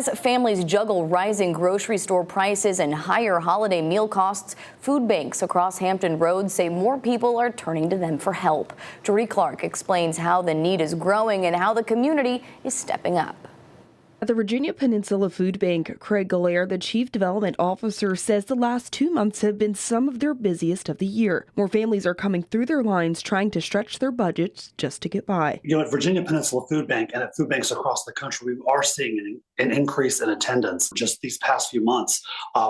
As families juggle rising grocery store prices and higher holiday meal costs, food banks across Hampton Roads say more people are turning to them for help. Jordy Clark explains how the need is growing and how the community is stepping up. At the Virginia Peninsula Food Bank, Craig Gallaer, the Chief Development Officer, says the last 2 months have been some of their busiest of the year. More families are coming through their lines trying to stretch their budgets just to get by. At Virginia Peninsula Food Bank and at food banks across the country, we are seeing an increase in attendance. Just these past few months,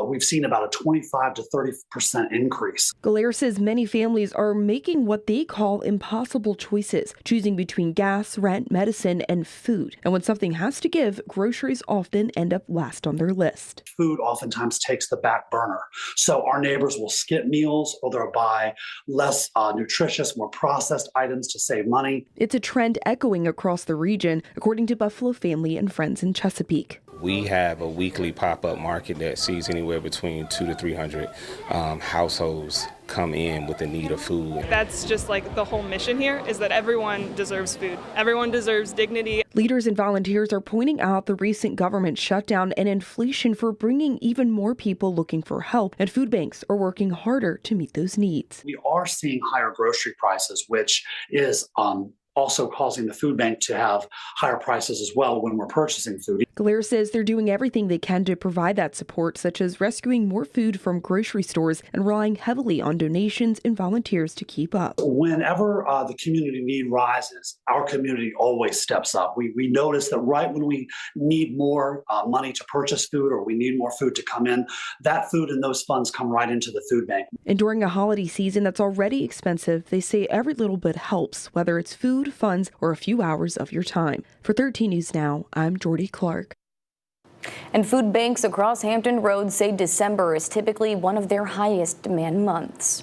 we've seen about a 25 to 30% increase. Gallaer says many families are making what they call impossible choices, choosing between gas, rent, medicine, and food. And when something has to give, groceries often end up last on their list. Food oftentimes takes the back burner. So our neighbors will skip meals or they'll buy less nutritious, more processed items to save money. It's a trend echoing across the region, according to Buffalow Family and Friends in Chesapeake. We have a weekly pop-up market that sees anywhere between 200 to 300 households come in with the need of food. That's just like the whole mission here is that everyone deserves food. Everyone deserves dignity. Leaders and volunteers are pointing out the recent government shutdown and inflation for bringing even more people looking for help, and food banks are working harder to meet those needs. We are seeing higher grocery prices, which is also causing the food bank to have higher prices as well when we're purchasing food. Gallaer says they're doing everything they can to provide that support, such as rescuing more food from grocery stores and relying heavily on donations and volunteers to keep up. Whenever the community need rises, our community always steps up. We notice that right when we need more money to purchase food or we need more food to come in, that food and those funds come right into the food bank. And during a holiday season that's already expensive, they say every little bit helps, whether it's food, funds, or a few hours of your time. For 13 News Now, I'm Jordy Clark. And food banks across Hampton Roads say December is typically one of their highest demand months.